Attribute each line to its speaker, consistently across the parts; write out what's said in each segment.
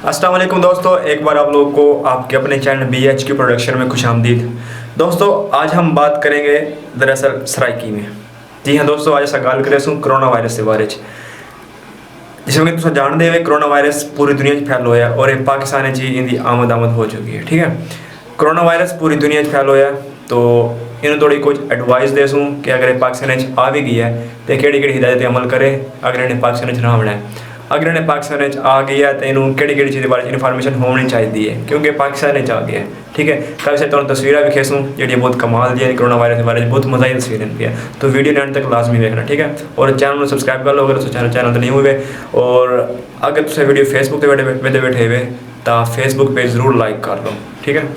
Speaker 1: अस्सलाम वालेकुम दोस्तों, एक बार आप लोगों को आपके अपने चैनल BH की प्रोडक्शन में खुशामदीद। दोस्तों आज हम बात करेंगे दरअसल सराइकी में। जी हाँ दोस्तों, आज अस गल करें कोरोना वायरस के बारे जिसमें कि तुम जानते हो कोरोना वायरस पूरी दुनिया फैल होया और ये पाकिस्तान इनकी आमद हो चुकी है। ठीक है, कोरोना वायरस पूरी दुनिया फैल होया तो इन्होंने थोड़ी कुछ एडवाइस दे सूँ कि अगर ये पाकिस्तान आ भी गई है तो केड़ी हिदायत अमल करे अगर इन्हें पाकिस्तान ना आना है। अगर इन्हें पाकिस्तान आ गया तो इन्होंने केड़ी चीज़ के बारे इन्फॉर्मेशन होनी चाहिए है क्योंकि पाकिस्तान आ गया है। ठीक है, कल से तुम तस्वीर भी खेसूँ जी बहुत कमाल दी कोरोना वायरस के बारे में, बहुत मजा ही तस्वीरें भी है। तो वीडियो एंड तक लाजमी देखना। ठीक है, और चैनल में सब्सक्राइब कर लो अगर चैनल तो नहीं हुए। और अगर तुम वीडियो फेसबुक पर बैठे हुए तो फेसबुक पे जरूर लाइक कर लो। ठीक है,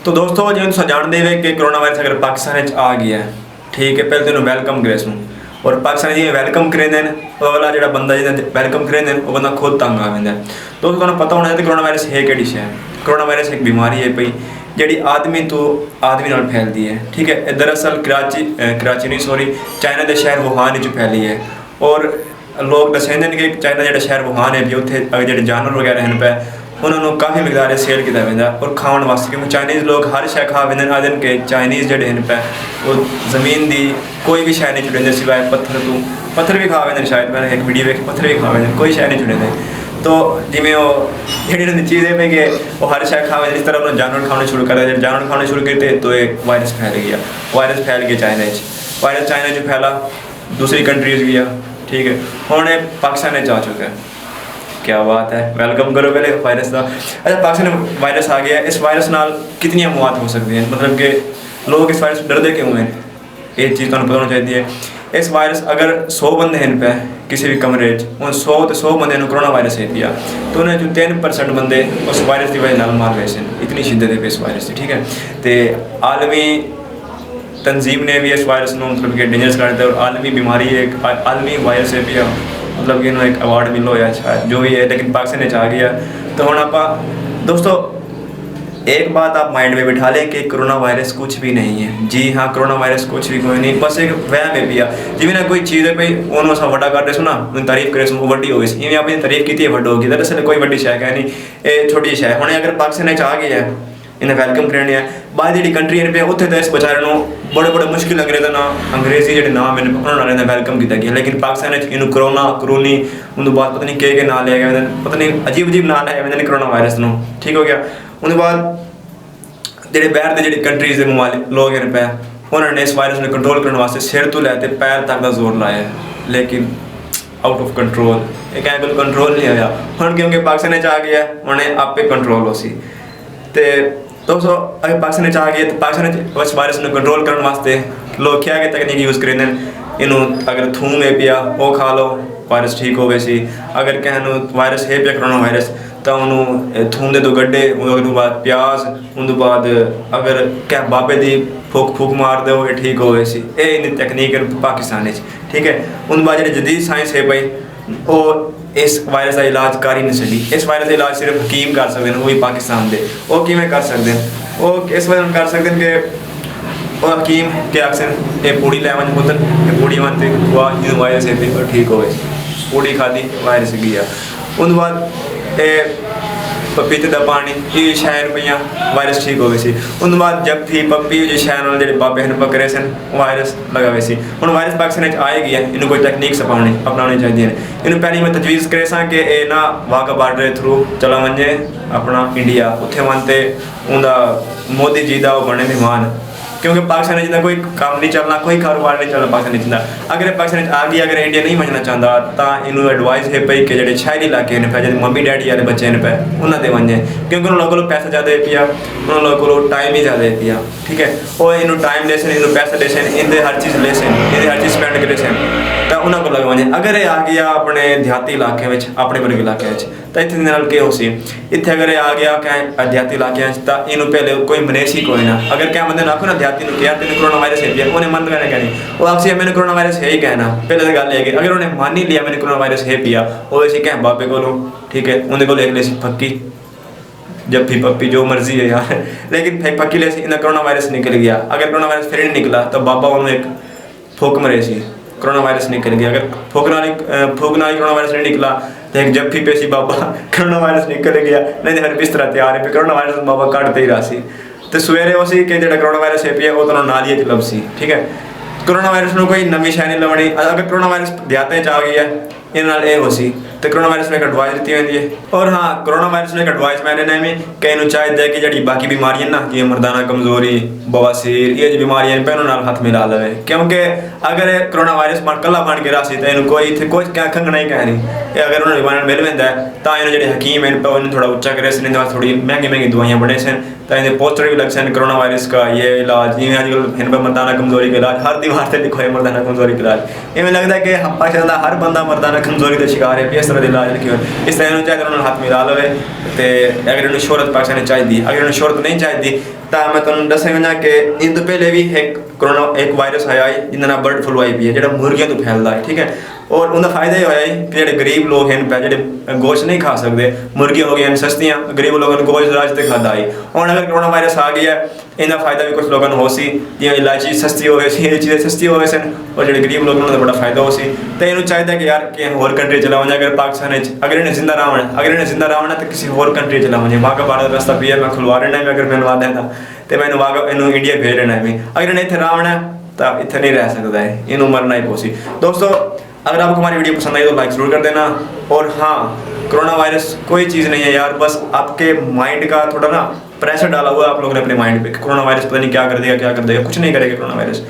Speaker 1: तो दोस्तों जिन्हें तुम जानते हुए कि कोरोना वायरस अगर पाकिस्तान आ गया है, ठीक है, पहले तो वेलकम करे सूँ और पाकिस्तान जी वेलकम करें वाला जो बंदा जिन्हें वेलकम करें वो बंदा खुद तंग आ जाता है। तो तुम्हें पता होना चाहिए कोरोना वायरस है कि शे। कोरोना वायरस एक बीमारी है पई जी आदमी तो आदमी नाल फैलती है। ठीक है, दरअसल कराची नहीं सॉरी चाइना के शहर वुहान फैली है और लोग दसेंदे कि चाइना जो शहर वुहान है भी उत्थे जो जानवर वगैरह हैं पे उन्होंने काफ़ी मकदार सेल किया वेंदा और खाने वास्ते क्योंकि चाइनीज़ लोग हर शय खा वेंदे आदन के चाइनीज़ जोड़े हैं पे वो ज़मीन की कोई भी शय नहीं छुड़ेंगे सिवाय पत्थर भी खा वेंदे। शायद मैंने एक वीडियो वेख पत्थर भी खा वेंदे, कोई शय नहीं छुड़ेंगे। तो जिमें वो जी चीज़ है कि वो हर शय खा वेंदे, इस तरह उन्होंने जानवर खाने शुरू कर दिया। जानवर खाने शुरू करते तो एक वायरस फैल गया। वायरस फैल गया वायरस चाइना फैला दूसरी कंट्रीज़ गया। ठीक है, हुण पाकिस्तान आ चुका है। क्या बात है, वेलकम करो पहले वायरस का। अच्छा, पाकिस्तान वायरस आ गया है, इस वायरस नाल कितनी मौत हो सकती है, मतलब कि लोग इस वायरस डरते क्यों हैं, ये चीज़ तुम्हें पता होनी चाहिए। इस वायरस अगर 100 बंदे हैं पे किसी भी कमरे उन 100 बंदे कोरोना वायरस है पिया तो उन्हें जो 3% बंदे उस वायरस की वजह से मार गए। इतनी शिद्दत है इस वायरस की। ठीक है, तो आलमी तंजीम ने भी इस वायरस को मतलब कि डेंजरस कर दिया और आलमी बीमारी एक आलमी वायरस है पिया मतलब कि इन्होंने एक अवार्ड मिलो या शायद जो भी है, लेकिन पाकिस्तान आ गया। तो हम आप दोस्तों एक बात आप माइंड में बिठा लें कि कोरोना वायरस कुछ भी नहीं है। जी हाँ, कोरोना वायरस कुछ भी कोई नहीं, बस एक वहम है पिया जिमें ना कोई चीज़ है भाई उन्होंने अस वड्डा कर रहे सो ना तारीफ करे वो वड्डी हो गई, इवें आपने तारीफ की वड्ड होगी। दरअसल कोई वड्डी शय है नहीं, ये छोटी शय है। अगर पाकिस्तान आ गया है इन्हें वेलकम करने है बाद जी कंट्री पे उत्थे तो इस बेचारे बड़े मुश्किल अंग्रेज़ ना अंग्रेजी जो नाम है उन्होंने वेलकम किया गया। लेकिन पाकिस्तान इन्हों करोनी उनके बाद पता नहीं के ना लिया गया, पता नहीं अजीब ना लिया गया कोरोना वायरस को। ठीक हो गया, उनके बाद जो बाहर के जो कंट्रीज़ के ममालिक लोग हैं पे उन्होंने इस वायरस को कंट्रोल करने वास्ते सिर तो लैते पैर तक का जोर लाया, लेकिन आउट ऑफ कंट्रोल एक कोई कंट्रोल नहीं होया। हम क्योंकि पाकिस्तान आ गया उन्हें आपे कंट्रोल हो सी। तो दोस्तों अगर पाकिस्तान आ गया तो पाकिस्तान उस वायरस को कंट्रोल करने वास्ते लोग क्या तकनीक यूज़ करेंगे इनू अगर थूम है पिया वो खा लो वायरस ठीक हो गए। अगर कहूँ वायरस है पिया कोरोना वायरस तो उन्होंने थूम दे 2 गड्ढे उनके बाद प्याज उनके बाद अगर क्या बाबे की फूक मार दो ये ठीक हो गए। ये इन तकनीक है पाकिस्तान। ठीक है, उनके बाद जो जदीद साइंस है भाई वो इस वायरस का इलाज कर ही नहीं सकी। इस वायरस का इलाज सिर्फ हकीम कर सकते हैं, वो भी पाकिस्तान के। वो किमें कर सकते हैं, वो इस वजह कर सकते हैं कि वो हकीम के अक्सर ये पूड़ी लै वन पुत्र ये पूड़ी वन हुआ जो वायरस है और ठीक हो गए। पूड़ी खाधी वायरस गया। उनके बाद पपीते का पानी ये शहर पे वायरस ठीक हो गई। उनके बाद जब भी पप्पी जो शहर जो बाबे हैं पकड़े सन वायरस लगा हुए। हम वायरस पाकिस्तान आएगी है इन्होंने कोई तकनीक अपनानी चाहिए। इन्होंने पहले मैं तजवीज़ करे कि ये ना वाघा बार्डर थ्रू चला वजे अपना इंडिया उत्थे मनते उनका मोदी जी का बने मेहमान क्योंकि पाकिस्तान जितना कोई काम नहीं चलना, कोई कारोबार नहीं चलना पाकिस्तान जितना। अगर पाकिस्तान आ गया अगर इंडिया नहीं मनना चाहता तो इन्होंने एडवाइस है पई कि जो शहरी इलाके हैं पे जो मम्मी डैडी वाले बच्चे हैं पे उन्होंने वजे क्योंकि उन लोगों को पैसा ज़्यादा पिया उन लोगों को टाइम ही ज़्यादा पिया। ठीक है, और इन्हों टाइम ले इन पैसा ले इनके हर चीज़ ले इन्हें हर चीज़ स्पेंड करे तो उन्होंने को लग वजे। अगर ये आ गया अपने देहाती इलाके में अपने वर्ग इलाके तो इतने क्या हो सी इतने अगर आ गया क्या देहाती इलाके तो इन्हों पहले कोई मनेस ही कोई ना। अगर क्या बंदे आखो ना देहाती क्या तेन कोरोना वायरस है पिया उन्हें मन कहना कहनी वो आखिर मैंने कोरोना वायरस है ही कहना पहले तो गल है। अगर उन्हें मान ही लिया मैंने कोरोना वायरस है पिया वो ऐसी कह बाबे को। ठीक है, उन्हें को एक ले फक्की जब भी पप्पी जो मर्जी है यार, लेकिन फिर फक्की ले इन्हें कोरोना वायरस निकल गया। अगर कोरोना वायरस फिर नहीं निकला तो बाबा उन्होंने एक फूक मरे कोरोना वायरस निकल गया। अगर फूक नाली कोरोना वायरस नहीं निकला देख जब भी पेशी बाबा कोरोना वायरस निकल गया नहीं तो हर बिस्तरा तैयार है कोरोना वायरस बाबा कटते ही रहा सी तो सवेरे उसी कि जो कोरोना वायरस है पिया वो तो नाल ही लब सी ठीक है कोरोना वायरस में कोई नवी शै नहीं लवनी अगर कोरोना वायरस देहातें आ गई है ये हो सी तो कोरोना वायरस में एक एडवाइस दी होती है और हाँ कोरोना वायरस में एक एडवाइस मैंने ने में कहीं चाहिए कि जी बाकी बीमारियां ना जी मर्दाना कमजोरी बवासीर ये जो बीमारियां पैनों नाल हाथ मिला लवे क्योंकि अगर कोरोना वायरस मान कला बन के रहा तो कोई इतने कोई क्या खंगना ही कह नहीं अगर उन्होंने बीमारी मिल पैदा है तो इन्होंने जो हकीम है उन्हें थोड़ा उच्चा करे सन थोड़ी महंगी दवाइयां बने सन तो इन्हें पोस्टर भी लग सन कोरोना वायरस का ये इलाज जिम्मे अजकल इन पर मर्दाना कमजोरी का इलाज हर दीवार से लिखो है मर्दाना कमजोरी का इलाज इवें लगता है कि पाकिस्तान का हर बंदा मर्दाना कमजोरी का शिकार है इस तरह इलाज लिखे हुए इस तरह चाहिए उन्होंने हाथ मिला लवे तो अगर उन्हें शोहरत पाकिस्तान चाहिए अगर उन्हें शोहरत नहीं चाहिए तो मैं तुम दसा वजा कि इन तो पहले भी एक वायरस आया है जिन्हें बर्ड फ्लू आई पी है जो मुर्गियों तो फैलता है ठीक है और उनका फायदा ये होया है कि जो गरीब लोग हैं जो गोश्त नहीं खा सकते मुर्गियाँ हो गई सस्तियाँ गरीब लोगों ने गोश्त राज तक खाता है और अगर कोरोना वायरस आ गया इनका फायदा भी कुछ लोगों को हो सी जिवें इलायची सस्ती हो गई ये चीज़ें सस्ती हो गई सन और जो गरीब लोग उन्होंने बड़ा फायदा हो सी तो इन्होंने चाहिए कि यार कि होर कंट्री चला वजा अगर पाकिस्तान अगर इन्हें जिंदा रहना तो किसी होर कंट्री चला वजे वाघा बॉर्डर रास्ता भी है मैं खुलवा रहना अगर मैं लवा देता तो मैं वाघा इन्हों इंडिया भेज रहना है अगर इन्हें इतने रहना तो इतने नहीं रह सकता है इन्हों मरना ही पोसी दोस्तों अगर आपको हमारी वीडियो पसंद आई तो लाइक ज़रूर कर देना और हाँ कोरोना वायरस कोई चीज़ नहीं है यार बस आपके माइंड का थोड़ा ना प्रेशर डाला हुआ है आप लोगों ने अपने माइंड पे कोरोना वायरस पता नहीं क्या कर देगा कुछ नहीं करेगा कोरोना वायरस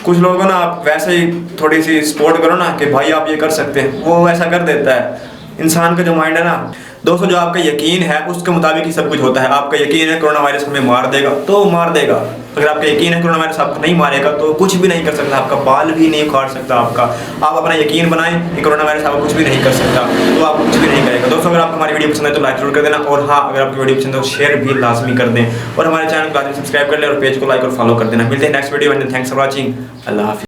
Speaker 1: कुछ लोगों को ना आप वैसे ही थोड़ी सी सपोर्ट करो ना कि भाई आप ये कर सकते हैं वो वैसा कर देता है इंसान का जो माइंड है ना दोस्तों जो आपका यकीन है उसके मुताबिक ही सब कुछ होता है आपका यकीन है कोरोना वायरस हमें मार देगा तो मार देगा अगर आपका यकीन है कोरोना वायरस आपको नहीं मारेगा तो कुछ भी नहीं कर सकता आपका बाल भी नहीं उखाड़ सकता आपका आप अपना यकीन बनाएं कि कोरोना वायरस आपको कुछ भी नहीं कर सकता तो आप कुछ भी नहीं करेगा दोस्तों अगर आपको हमारी वीडियो पसंद है तो लाइक जरूर कर देना और हाँ अगर आपकी वीडियो पसंद है तो शेयर भी लाजमी कर दें और हमारे चैनल को लाजमी सब्सक्राइब कर लें और पेज को लाइक और फॉलो कर देना मिलते हैं नेक्स्ट वीडियो में थैंक्स फॉर वॉचिंग अल्लाह हाफिज़।